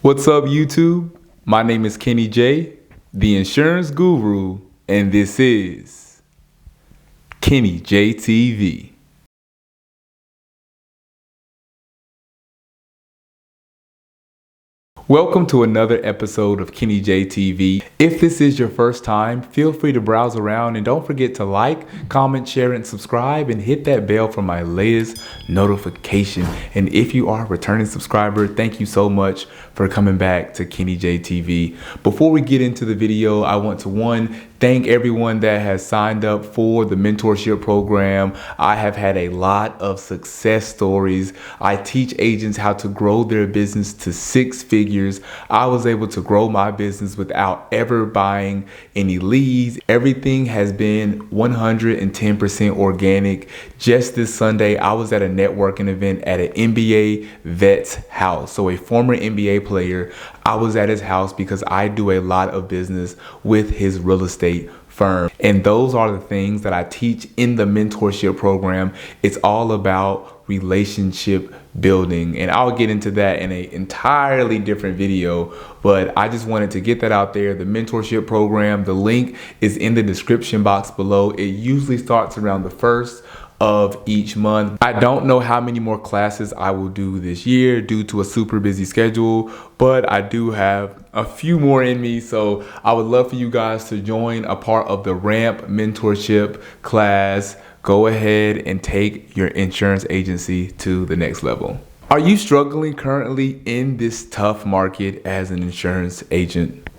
What's up, YouTube? My name is Kenny J, the insurance guru, and this is Kenny J TV. Welcome to another episode of Kenny J TV. If this is your first time, feel free to browse around and don't forget to like, comment, share, and subscribe and hit that bell for my latest notification. And if you are a returning subscriber, thank you so much for coming back to Kenny J TV. Before we get into the video, I want to thank everyone that has signed up for the mentorship program. I have had a lot of success stories. I teach agents how to grow their business to 6 figures. I was able to grow my business without ever buying any leads. Everything has been 110% organic. Just this Sunday, I was at a networking event at an NBA vet's house. So a former NBA player, I was at his house because I do a lot of business with his real estate firm. And those are the things that I teach in the mentorship program. It's all about relationship building. And I'll get into that in an entirely different video, but I just wanted to get that out there. The mentorship program, the link is in the description box below. It usually starts around the 1st of each month. I don't know how many more classes I will do this year due to a super busy schedule, but I do have a few more in me. So I would love for you guys to join a part of the Ramp mentorship class. Go ahead and take your insurance agency to the next level. Are you struggling currently in this tough market as an insurance agent?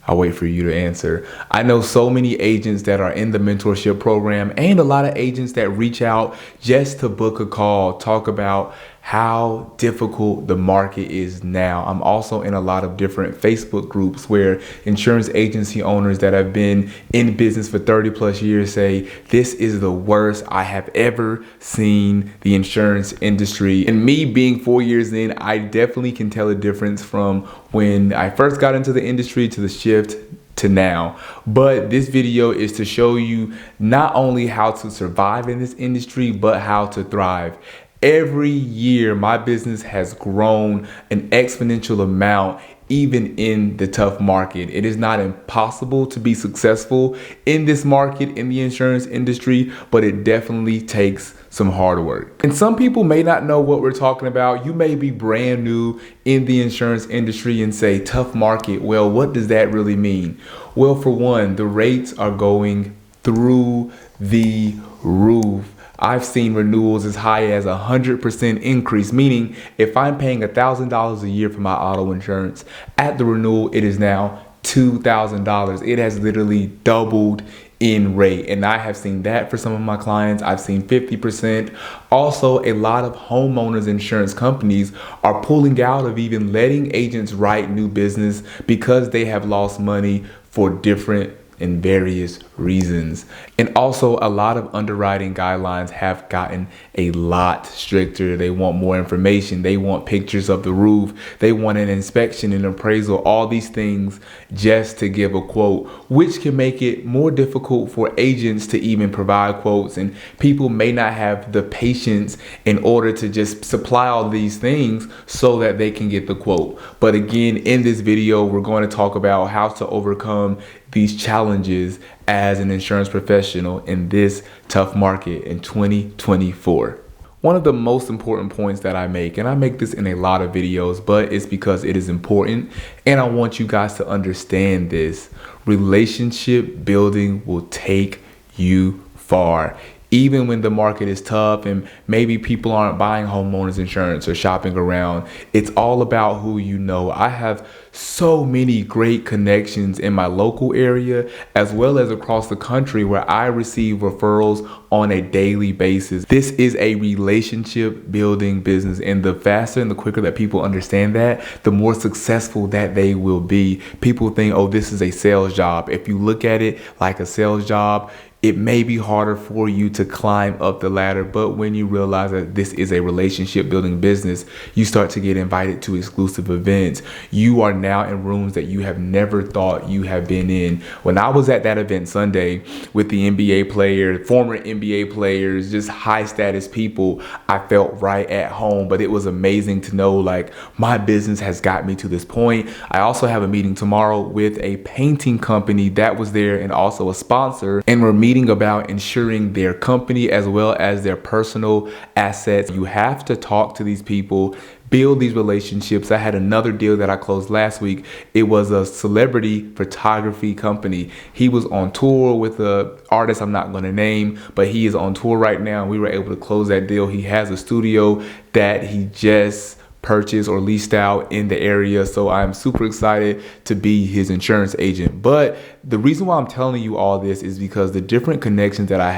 I'll wait for you to answer. I know so many agents that are in the mentorship program and a lot of agents that reach out just to book a call, talk about how difficult the market is now. I'm also in a lot of different Facebook groups where insurance agency owners that have been in business for 30 plus years say, this is the worst I have ever seen the insurance industry. And me being 4 years in, I definitely can tell a difference from when I first got into the industry to the shift to now. But this video is to show you not only how to survive in this industry, but how to thrive. Every year, my business has grown an exponential amount, even in the tough market. It is not impossible to be successful in this market, in the insurance industry, but it definitely takes some hard work. And some people may not know what we're talking about. You may be brand new in the insurance industry and say, tough market. Well, what does that really mean? Well, for one, the rates are going through the roof. I've seen renewals as high as 100% increase, meaning if I'm paying $1,000 a year for my auto insurance, at the renewal, it is now $2,000. It has literally doubled in rate. And I have seen that for some of my clients. I've seen 50%. Also, a lot of homeowners insurance companies are pulling out of even letting agents write new business because they have lost money for different and various reasons. And also, a lot of underwriting guidelines have gotten a lot stricter. They want more information. They want pictures of the roof. They want an inspection and appraisal, all these things just to give a quote, which can make it more difficult for agents to even provide quotes. And people may not have the patience in order to just supply all these things so that they can get the quote. But again, in this video, we're going to talk about how to overcome these challenges as an insurance professional in this tough market in 2024. One of the most important points that I make, and I make this in a lot of videos, but it's because it is important and I want you guys to understand this. Relationship building will take you far. Even when the market is tough and maybe people aren't buying homeowners insurance or shopping around, it's all about who you know. I have so many great connections in my local area as well as across the country where I receive referrals on a daily basis. This is a relationship building business, and the faster and the quicker that people understand that, the more successful that they will be. People think, oh, this is a sales job. If you look at it like a sales job, it may be harder for you to climb up the ladder. But when you realize that this is a relationship building business, you start to get invited to exclusive events. You are now in rooms that you have never thought you have been in. When I was at that event Sunday with the NBA players, former NBA players, just high status people, I felt right at home. But it was amazing to know, like, my business has got me to this point. I also have a meeting tomorrow with a painting company that was there and also a sponsor, and we're meeting about insuring their company as well as their personal assets. You have to talk to these people, build these relationships. I had another deal that I closed last week. It was a celebrity photography company. He was on tour with an artist I'm not going to name, but he is on tour right now. We were able to close that deal. He has a studio that he just purchased or leased out in the area. So I'm super excited to be his insurance agent. But the reason why I'm telling you all this is because the different connections that I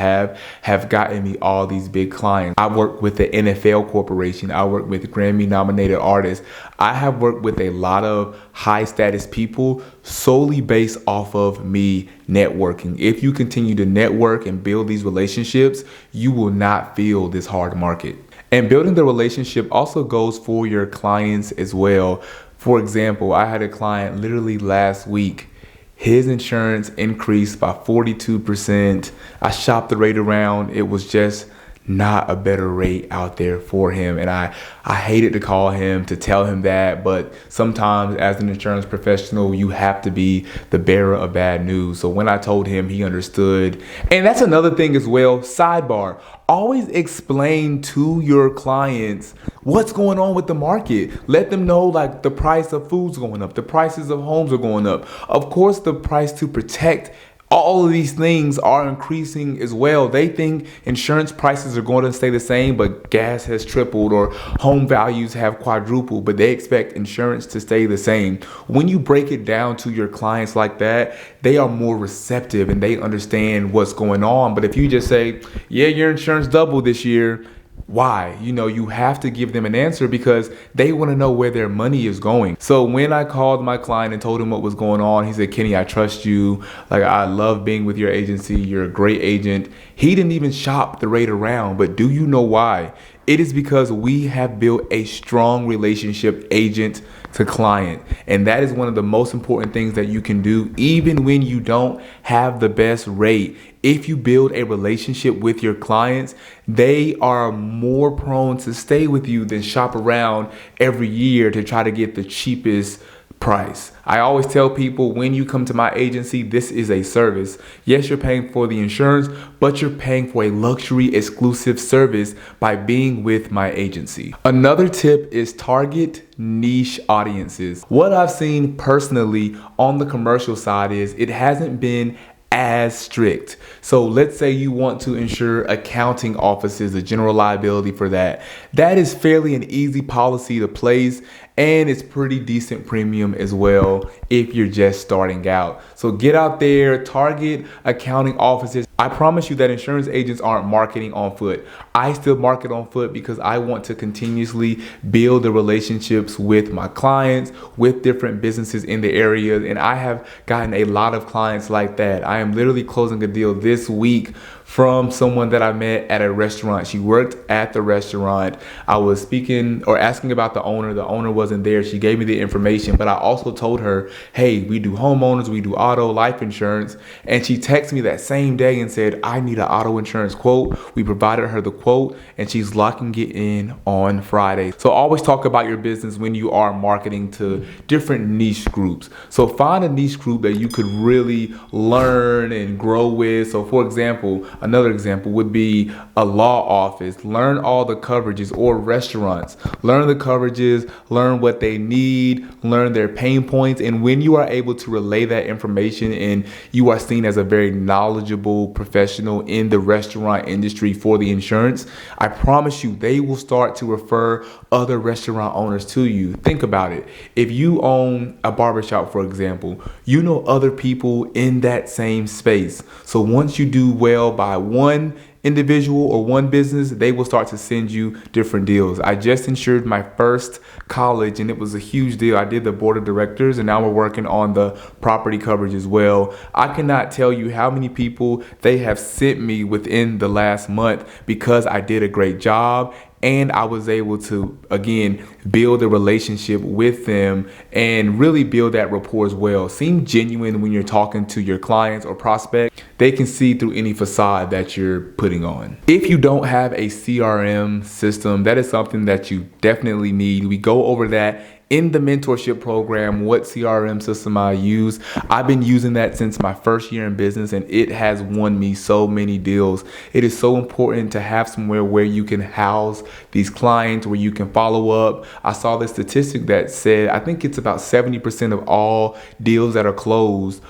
have gotten me all these big clients. I work with the NFL Corporation. I work with Grammy nominated artists. I have worked with a lot of high status people solely based off of me networking. If you continue to network and build these relationships, you will not feel this hard market. And building the relationship also goes for your clients as well. For example, I had a client literally last week. His insurance increased by 42%. I shopped the rate around. It was just not a better rate out there for him. And I hated to call him to tell him that, but sometimes as an insurance professional, you have to be the bearer of bad news. So when I told him, he understood. And that's another thing as well. Sidebar, always explain to your clients what's going on with the market. Let them know, like, the price of food's going up, the prices of homes are going up. Of course, the price to protect all of these things are increasing as well. They think insurance prices are going to stay the same, but gas has tripled or home values have quadrupled, but they expect insurance to stay the same. When you break it down to your clients like that, they are more receptive and they understand what's going on. But if you just say, yeah, your insurance doubled this year, why? You have to give them an answer because they want to know where their money is going. So when I called my client and told him what was going on, he said, Kenny, I trust you. Like, I love being with your agency. You're a great agent. He didn't even shop the rate around. But do you know why? It is because we have built a strong relationship agent to client. And that is one of the most important things that you can do, even when you don't have the best rate. If you build a relationship with your clients, they are more prone to stay with you than shop around every year to try to get the cheapest price. I always tell people, when you come to my agency, this is a service. Yes, you're paying for the insurance, but you're paying for a luxury exclusive service by being with my agency. Another tip is target niche audiences. What I've seen personally on the commercial side is it hasn't been as strict. So let's say you want to insure accounting offices, a general liability for that. That is fairly an easy policy to place, and it's pretty decent premium as well if you're just starting out. So get out there, target accounting offices. I promise you that insurance agents aren't marketing on foot. I still market on foot because I want to continuously build the relationships with my clients, with different businesses in the area. And I have gotten a lot of clients like that. I am literally closing a deal this week from someone that I met at a restaurant. She worked at the restaurant. I was speaking or asking about the owner. The owner wasn't there. She gave me the information, but I also told her, hey, we do homeowners, we do auto, life insurance. And she texted me that same day and said, I need an auto insurance quote. We provided her the quote and she's locking it in on Friday. So always talk about your business when you are marketing to different niche groups. So find a niche group that you could really learn and grow with. So for example, another example would be a law office. Learn all the coverages, or restaurants. Learn the coverages, learn what they need, learn their pain points. And when you are able to relay that information and you are seen as a very knowledgeable professional in the restaurant industry for the insurance, I promise you they will start to refer other restaurant owners to you. Think about it. If you own a barbershop, for example, you know other people in that same space. So once you do well by one individual or one business, they will start to send you different deals. I just insured my first college and it was a huge deal. I did the board of directors and now we're working on the property coverage as well. I cannot tell you how many people they have sent me within the last month because I did a great job. And I was able to, again, build a relationship with them and really build that rapport as well. Seem genuine when you're talking to your clients or prospects. They can see through any facade that you're putting on. If you don't have a CRM system, that is something that you definitely need. We go over that in the mentorship program, what CRM system I use. I've been using that since my first year in business and it has won me so many deals. It is so important to have somewhere where you can house these clients, where you can follow up. I saw this statistic that said, I think it's about 70% of all deals that are closed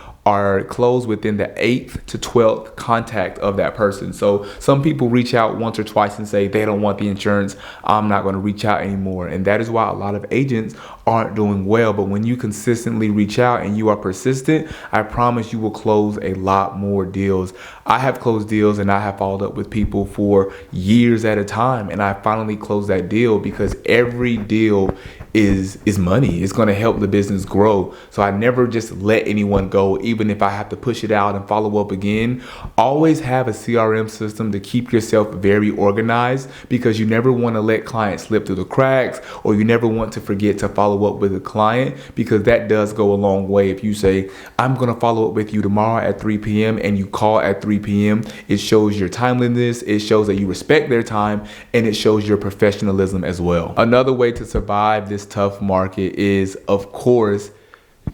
within the 8th to 12th contact of that person. So some people reach out once or twice and say they don't want the insurance, I'm not going to reach out anymore. And that is why a lot of agents aren't doing well. But when you consistently reach out and you are persistent, I promise you will close a lot more deals. I have closed deals and I have followed up with people for years at a time. And I finally closed that deal because every deal is money. It's going to help the business grow. So I never just let anyone go, even if I have to push it out and follow up again. Always have a CRM system to keep yourself very organized because you never want to let clients slip through the cracks, or you never want to forget to follow up with a client, because that does go a long way. If you say, I'm going to follow up with you tomorrow at 3 p.m. and you call at 3 p.m., it shows your timeliness, it shows that you respect their time, and it shows your professionalism as well. Another way to survive this tough market is, of course,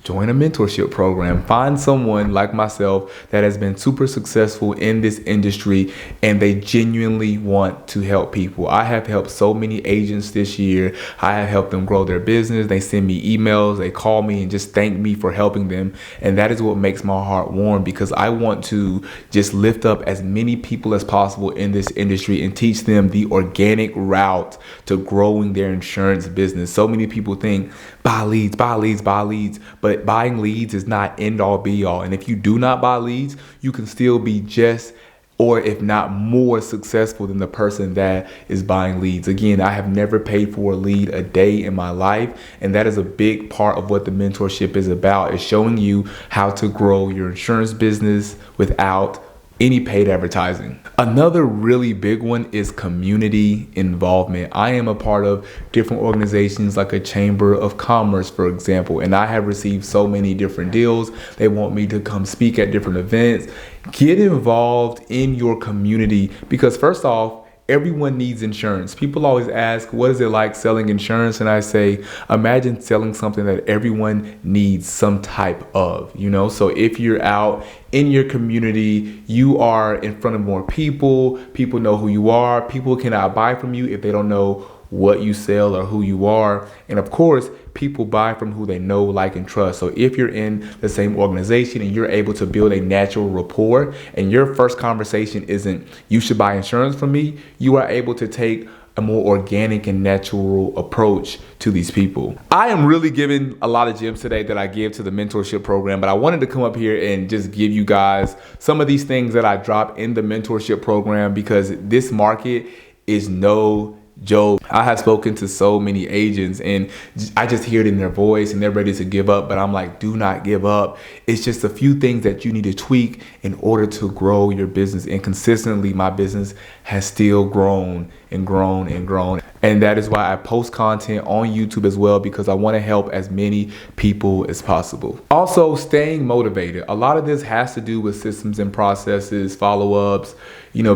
join a mentorship program. Find someone like myself that has been super successful in this industry and they genuinely want to help people. I have helped so many agents this year. I have helped them grow their business. They send me emails, they call me and just thank me for helping them. And that is what makes my heart warm, because I want to just lift up as many people as possible in this industry and teach them the organic route to growing their insurance business. So many people think buy leads, buy leads, buy leads. But buying leads is not end all be all. And if you do not buy leads, you can still be just, or if not more successful than the person that is buying leads. Again, I have never paid for a lead a day in my life. And that is a big part of what the mentorship is about, is showing you how to grow your insurance business without any paid advertising. Another really big one is community involvement. I am a part of different organizations like a Chamber of Commerce, for example, and I have received so many different deals. They want me to come speak at different events. Get involved in your community, because first off, everyone needs insurance. People always ask, what is it like selling insurance? And I say, imagine selling something that everyone needs some type of, So if you're out in your community, you are in front of more people. People know who you are. People cannot buy from you if they don't know what you sell or who you are. And of course, people buy from who they know, like, and trust. So if you're in the same organization and you're able to build a natural rapport, and your first conversation isn't, you should buy insurance from me, you are able to take a more organic and natural approach to these people. I am really giving a lot of gems today that I give to the mentorship program, but I wanted to come up here and just give you guys some of these things that I drop in the mentorship program, because this market is no joke. I have spoken to so many agents and I just hear it in their voice and they're ready to give up, but I'm like, do not give up. It's just a few things that you need to tweak in order to grow your business. And consistently, my business has still grown and grown and grown. And that is why I post content on YouTube as well, because I want to help as many people as possible. Also, staying motivated. A lot of this has to do with systems and processes, follow-ups,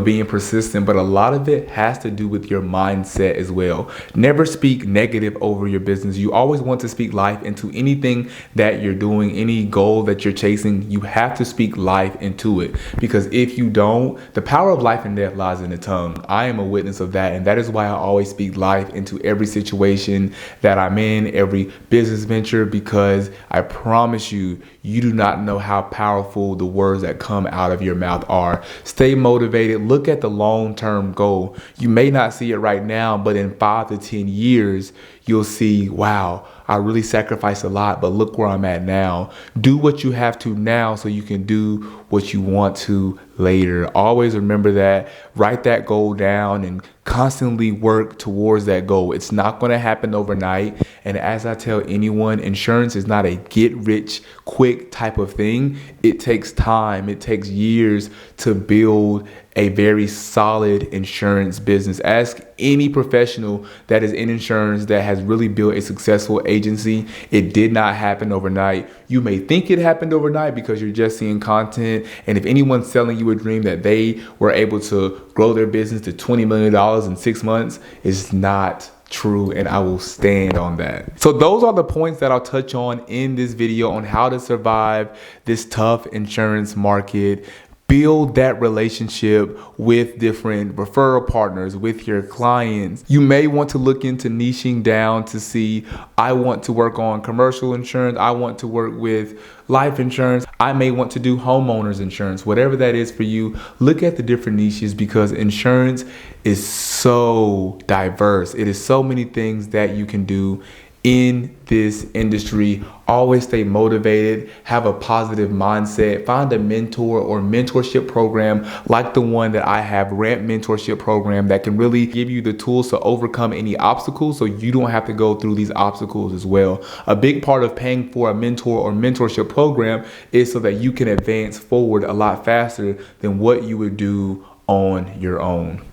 being persistent, but a lot of it has to do with your mindset as well. Never speak negative over your business. You always want to speak life into anything that you're doing, any goal that you're chasing. You have to speak life into it, because if you don't, the power of life and death lies in the tongue. I am a witness of that, and that is why I always speak life into every situation that I'm in, every business venture, because I promise you, you do not know how powerful the words that come out of your mouth are. Stay motivated. Look at the long-term goal. You may not see it right now, but in 5 to 10 years, you'll see, wow, I really sacrificed a lot, but look where I'm at now. Do what you have to now so you can do what you want to later. Always remember that. Write that goal down and constantly work towards that goal. It's not going to happen overnight. And as I tell anyone, insurance is not a get rich quick type of thing. It takes time. It takes years to build a very solid insurance business. Ask any professional that is in insurance that has really built a successful agency. It did not happen overnight. You may think it happened overnight because you're just seeing content. And if anyone's selling you a dream that they were able to grow their business to $20 million in 6 months, it's not true, and I will stand on that. So those are the points that I'll touch on in this video on how to survive this tough insurance market. Build that relationship with different referral partners, with your clients. You may want to look into niching down to see, I want to work on commercial insurance. I want to work with life insurance. I may want to do homeowners insurance. Whatever that is for you, look at the different niches because insurance is so diverse. It is so many things that you can do in this industry. Always stay motivated, have a positive mindset, find a mentor or mentorship program like the one that I have, Ramp Mentorship Program, that can really give you the tools to overcome any obstacles so you don't have to go through these obstacles as well. A big part of paying for a mentor or mentorship program is so that you can advance forward a lot faster than what you would do on your own.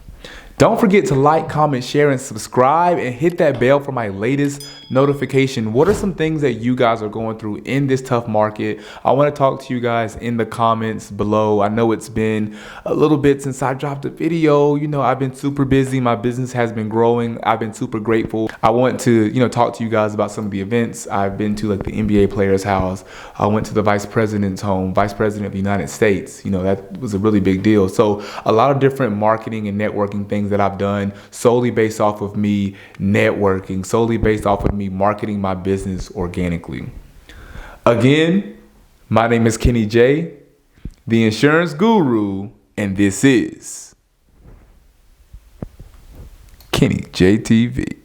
Don't forget to like, comment, share, and subscribe, and hit that bell for my latest notification. What are some things that you guys are going through in this tough market? I want to talk to you guys in the comments below. I know it's been a little bit since I dropped a video. You know, I've been super busy. My business has been growing. I've been super grateful. I want to, talk to you guys about some of the events I've been to, like the NBA player's house. I went to the vice president's home, vice president of the United States. That was a really big deal. So a lot of different marketing and networking things that I've done solely based off of me networking, solely based off of me marketing my business organically. Again, my name is Kenny J, the insurance guru, and this is Kenny J TV.